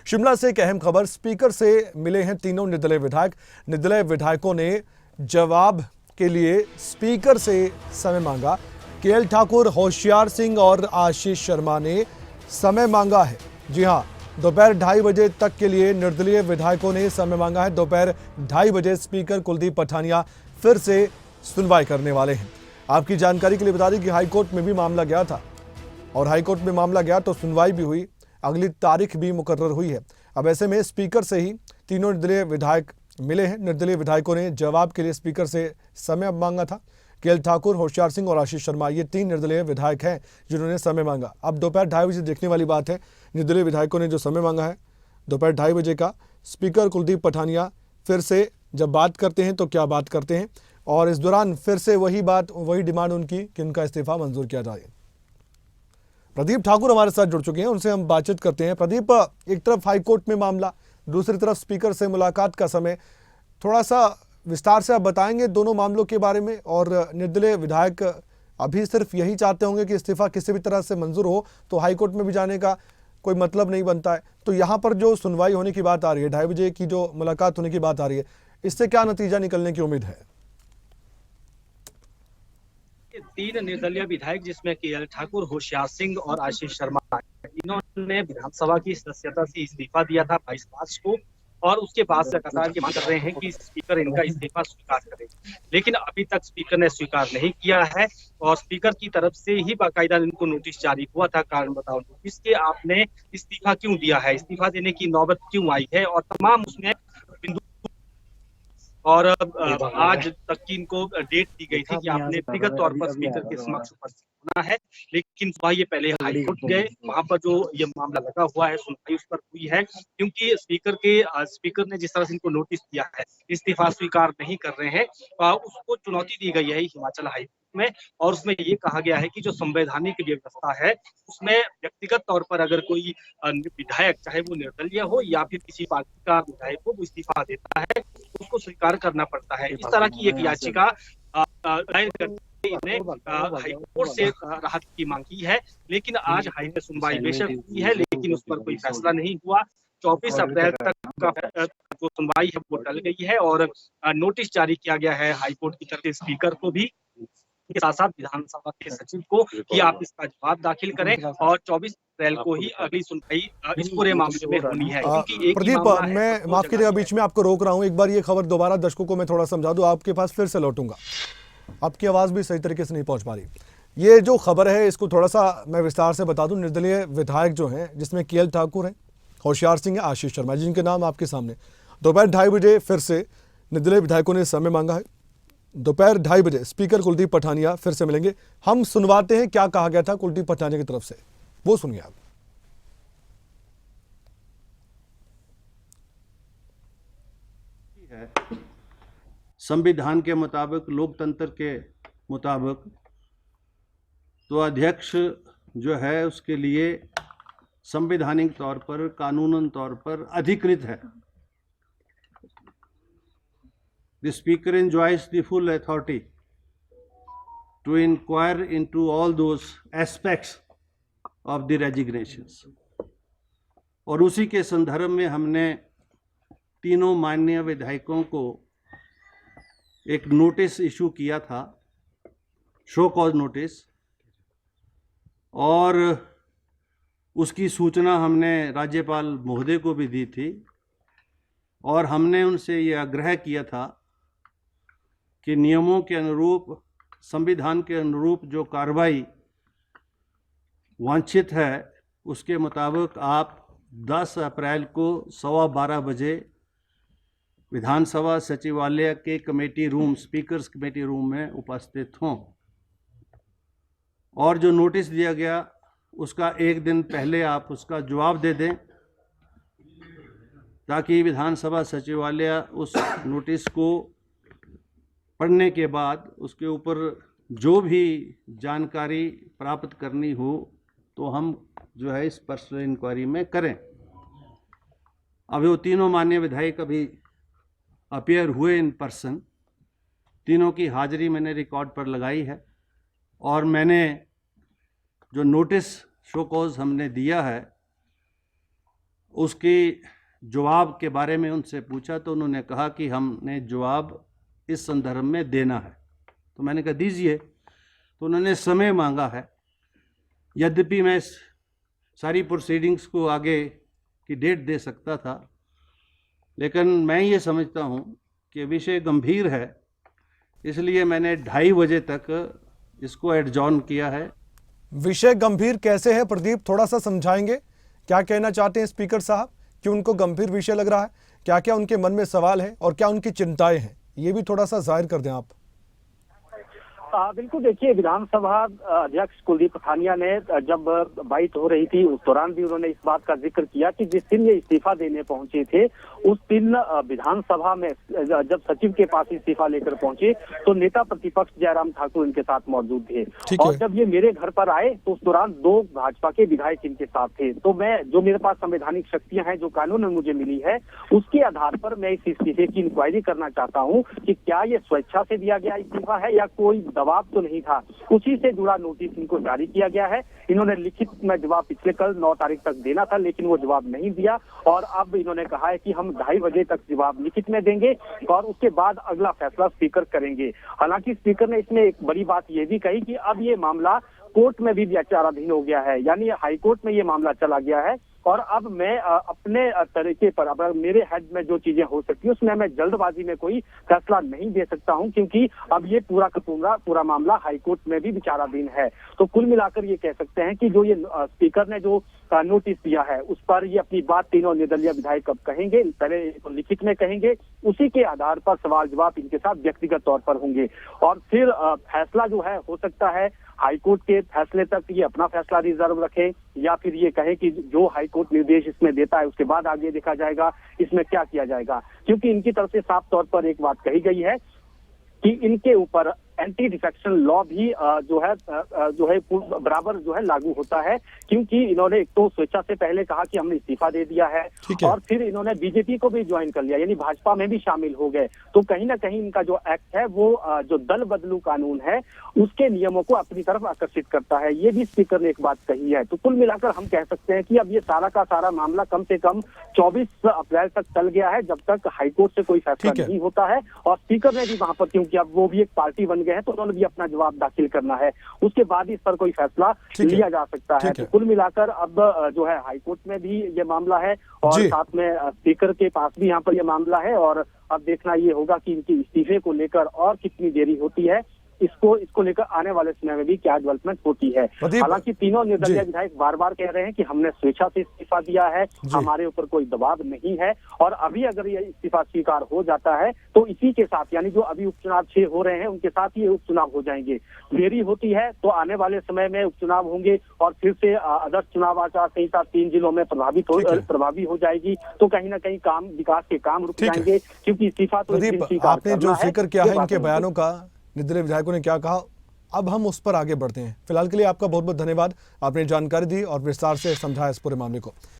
शिमला से एक अहम खबर, स्पीकर से मिले हैं तीनों निर्दलीय विधायक। निर्दलीय विधायकों ने जवाब के लिए स्पीकर से समय मांगा। केएल ठाकुर, होशियार सिंह और आशीष शर्मा ने समय मांगा है। जी हां, दोपहर 2:30 बजे तक के लिए निर्दलीय विधायकों ने समय मांगा है। दोपहर 2:30 बजे स्पीकर कुलदीप पठानिया फिर से सुनवाई करने वाले हैं। आपकी जानकारी के लिए बता दें कि हाईकोर्ट में भी मामला गया था और हाईकोर्ट में मामला गया तो सुनवाई भी हुई, अगली तारीख भी मुकर्रर हुई है। अब ऐसे में स्पीकर से ही तीनों निर्दलीय विधायक मिले हैं। निर्दलीय विधायकों ने जवाब के लिए स्पीकर से समय मांगा था। केएल ठाकुर, होशियार सिंह और आशीष शर्मा, ये 3 निर्दलीय विधायक हैं जिन्होंने समय मांगा। अब दोपहर 2:30 बजे देखने वाली बात है, निर्दलीय विधायकों ने जो समय मांगा है दोपहर 2:30 बजे का, स्पीकर कुलदीप पठानिया फिर से जब बात करते हैं तो क्या बात करते हैं, और इस दौरान फिर से वही डिमांड उनकी कि उनका इस्तीफा मंजूर किया जाए। प्रदीप ठाकुर हमारे साथ जुड़ चुके हैं, उनसे हम बातचीत करते हैं। प्रदीप, एक तरफ हाईकोर्ट में मामला, दूसरी तरफ स्पीकर से मुलाकात का समय, थोड़ा सा विस्तार से आप बताएंगे दोनों मामलों के बारे में। और निर्दलीय विधायक अभी सिर्फ यही चाहते होंगे कि इस्तीफा किसी भी तरह से मंजूर हो, तो हाईकोर्ट में भी जाने का कोई मतलब नहीं बनता है। तो यहाँ पर जो सुनवाई होने की बात आ रही है, 2:30 बजे की जो मुलाकात होने की बात आ रही है, इससे क्या नतीजा निकलने की उम्मीद है? 3 निर्दलीय विधायक जिसमें केएल ठाकुर, होशियार सिंह और आशीष शर्मा, इन्होंने विधानसभा की सदस्यता से इस्तीफा दिया था 22 मार्च को, और उसके बाद से लगातार ये मांग कर रहे हैं कि स्पीकर इनका इस्तीफा स्वीकार करें, लेकिन अभी तक स्पीकर ने स्वीकार नहीं किया है। और स्पीकर की तरफ से ही बाकायदा इनको नोटिस जारी हुआ था, कारण बताओ नोटिस के आपने इस्तीफा क्यों दिया है, इस्तीफा देने की नौबत क्यों आई है, और तमाम उसमें बिंदु। और आज तक की इनको डेट दी गई थी कि आपने व्यक्तिगत तौर पर स्पीकर के समक्ष उपस्थित होना है, लेकिन सुबह ये पहले हाईकोर्ट गए, वहां पर जो ये मामला लगा हुआ है सुनवाई उस पर हुई है, क्योंकि स्पीकर ने जिस तरह से इनको नोटिस दिया है, इस्तीफा स्वीकार नहीं कर रहे हैं, उसको चुनौती दी गई है हिमाचल हाईकोर्ट में। और उसमें ये कहा गया है कि जो संवैधानिक व्यवस्था है उसमें व्यक्तिगत तौर पर अगर कोई विधायक, चाहे वो निर्दलीय हो या फिर किसी पार्टी का विधायक हो, वो इस्तीफा देता है, उसको स्वीकार करना पड़ता है। इस तरह की एक याचिका दायर करके हाईकोर्ट से राहत की मांग की है, लेकिन आज हाईकोर्ट में सुनवाई बेशक हुई है, लेकिन उस पर कोई फैसला नहीं हुआ। 24 अप्रैल तक का जो सुनवाई है वो टल गई है, और नोटिस जारी किया गया है हाईकोर्ट की तरफ से स्पीकर को भी, के साथ साथ विधानसभा के सचिव को, कि आप इसका जवाब दाखिल करें, और 24 अप्रैल को ही अगली सुनवाई इस पूरे मामले में होनी है। क्योंकि एक प्रदीप, मैं माफ कीजिएगा, बीच में आपको रोक रहा हूं। एक बार ये खबर दोबारा दर्शकों को मैं थोड़ा समझा दूं, आपके पास फिर से लौटूंगा। आपकी आवाज भी सही तरीके से नहीं पहुंच पा रही। ये जो खबर है इसको थोड़ा सा मैं विस्तार से बता दूं। निर्दलीय विधायक जो हैं, जिसमें केएल ठाकुर हैं, होशियार सिंह है, आशीष शर्मा, जिनके नाम आपके सामने, दोपहर 2:30 बजे फिर से निर्दलीय विधायकों ने समय मांगा है। दोपहर 2:30 बजे स्पीकर कुलदीप पठानिया फिर से मिलेंगे। हम सुनवाते हैं क्या कहा गया था कुलदीप पठानिया की तरफ से, वो सुनिए आप। संविधान के मुताबिक, लोकतंत्र के मुताबिक, तो अध्यक्ष जो है उसके लिए संवैधानिक तौर पर, कानूनन तौर पर अधिकृत है। The Speaker enjoys the full authority to inquire into all those aspects of the resignations. और उसी के संदर्भ में हमने तीनों माननीय विधायकों को एक नोटिस इशू किया था, शो कॉज नोटिस, और उसकी सूचना हमने राज्यपाल महोदय को भी दी थी। और हमने उनसे ये आग्रह किया था कि नियमों के अनुरूप, संविधान के अनुरूप जो कार्रवाई वांछित है, उसके मुताबिक आप 10 अप्रैल को 12:15 बजे विधानसभा सचिवालय के committee room, speakers committee room में उपस्थित हों। और जो नोटिस दिया गया उसका एक दिन पहले आप उसका जवाब दे दें, ताकि विधानसभा सचिवालय उस नोटिस को पढ़ने के बाद उसके ऊपर जो भी जानकारी प्राप्त करनी हो तो हम जो है इस पर्सनल इंक्वायरी में करें। अभी वो तीनों माननीय विधायक अभी अपीयर हुए इन पर्सन, तीनों की हाजिरी मैंने रिकॉर्ड पर लगाई है। और मैंने जो नोटिस शो कॉज हमने दिया है उसके जवाब के बारे में उनसे पूछा तो उन्होंने कहा कि हमने जवाब इस संदर्भ में देना है। तो मैंने कहा दीजिए। तो उन्होंने समय मांगा है। यद्यपि मैं सारी प्रोसीडिंग्स को आगे की डेट दे सकता था, लेकिन मैं ये समझता हूँ कि विषय गंभीर है, इसलिए मैंने 2:30 बजे तक इसको एडजॉर्न किया है। विषय गंभीर कैसे है प्रदीप, थोड़ा सा समझाएंगे? क्या कहना चाहते हैं स्पीकर साहब, क्यों उनको गंभीर विषय लग रहा है, क्या क्या उनके मन में सवाल है और क्या उनकी चिंताएं हैं, ये भी थोड़ा सा जाहिर कर दें आप। बिल्कुल, देखिए, विधानसभा अध्यक्ष कुलदीप पठानिया ने जब बाइट हो रही थी उस दौरान भी उन्होंने इस बात का जिक्र किया कि जिस दिन ये इस्तीफा देने पहुंचे थे उस दिन विधानसभा में जब सचिव के पास इस्तीफा लेकर पहुंचे तो नेता प्रतिपक्ष जयराम ठाकुर इनके साथ मौजूद थे। और जब ये मेरे घर पर आए तो उस दौरान 2 भाजपा के विधायक इनके साथ थे। तो मैं, जो मेरे पास संवैधानिक शक्तियां हैं, जो कानून में मुझे मिली है, उसके आधार पर मैं इस इस्तीफे की इंक्वायरी करना चाहता हूँ कि क्या ये स्वेच्छा से दिया गया इस्तीफा है या कोई दबाव तो नहीं था। उसी से जुड़ा नोटिस इनको जारी किया गया है। इन्होंने लिखित में जवाब पिछले कल 9 तारीख तक देना था, लेकिन वो जवाब नहीं दिया और अब इन्होंने कहा है कि हम 2:30 बजे तक जवाब लिखित में देंगे और उसके बाद अगला फैसला स्पीकर करेंगे। हालांकि स्पीकर ने इसमें एक बड़ी बात ये भी कही कि अब ये मामला कोर्ट में भी विचाराधीन हो गया है, यानी हाई कोर्ट में ये मामला चला गया है और अब मैं अपने तरीके पर, अब मेरे हेड में जो चीजें हो सकती है उसमें मैं जल्दबाजी में कोई फैसला नहीं दे सकता हूं, क्योंकि अब ये पूरा का पूरा मामला हाईकोर्ट में भी विचाराधीन है। तो कुल मिलाकर ये कह सकते हैं कि जो ये स्पीकर ने जो नोटिस दिया है उस पर ये अपनी बात तीनों निर्दलीय विधायक अब कहेंगे, पहले तो लिखित में कहेंगे, उसी के आधार पर सवाल जवाब इनके साथ व्यक्तिगत तौर पर होंगे और फिर फैसला जो है हो सकता है हाईकोर्ट के फैसले तक ये अपना फैसला रिजर्व रखें या फिर ये कहे कि जो हाईकोर्ट निर्देश इसमें देता है उसके बाद आगे देखा जाएगा इसमें क्या किया जाएगा। क्योंकि इनकी तरफ से साफ तौर पर एक बात कही गई है कि इनके ऊपर एंटी डिफेक्शन लॉ भी जो है बराबर जो है लागू होता है, क्योंकि इन्होंने एक तो स्वेच्छा से पहले कहा कि हमने इस्तीफा दे दिया है और फिर इन्होंने बीजेपी को भी ज्वाइन कर लिया, यानी भाजपा में भी शामिल हो गए। तो कहीं ना कहीं इनका जो एक्ट है वो जो दल बदलू कानून है उसके नियमों को अपनी तरफ आकर्षित करता है। ये भी स्पीकर ने एक बात कही है। तो कुल मिलाकर हम कह सकते हैं कि अब ये सारा का सारा मामला कम से कम 24 अप्रैल तक चल गया है, जब तक हाईकोर्ट से कोई फैसला नहीं होता है। और स्पीकर ने भी वहां पर, क्योंकि अब वो भी एक पार्टी बन गए हैं, तो उन्होंने भी अपना जवाब दाखिल करना है, उसके बाद इस पर कोई फैसला लिया जा सकता है। तो कुल मिलाकर अब जो है हाईकोर्ट में भी ये मामला है और साथ में स्पीकर के पास भी यहाँ पर ये मामला है और अब देखना ये होगा कि इनकी इस्तीफे को लेकर और कितनी देरी होती है, इसको लेकर आने वाले समय में भी क्या डेवलपमेंट होती है। हालांकि तीनों निर्दलीय विधायक बार बार कह रहे हैं कि हमने स्वेच्छा से इस्तीफा दिया है, हमारे ऊपर कोई दबाव नहीं है और अभी अगर ये इस्तीफा स्वीकार हो जाता है तो इसी के साथ, यानी जो अभी उपचुनाव 6 हो रहे हैं उनके साथ ये उपचुनाव हो जाएंगे। देरी होती है तो आने वाले समय में उपचुनाव होंगे और फिर से आदर्श चुनाव आचार संहिता 3 जिलों में प्रभावी हो जाएगी। तो कहीं ना कहीं काम, विकास के काम रुक जाएंगे, क्योंकि इस्तीफा तो आपने जो जिक्र किया है इनके बयानों का, निर्दलीय विधायकों ने क्या कहा, अब हम उस पर आगे बढ़ते हैं। फिलहाल के लिए आपका बहुत बहुत धन्यवाद, आपने जानकारी दी और विस्तार से समझाया इस पूरे मामले को।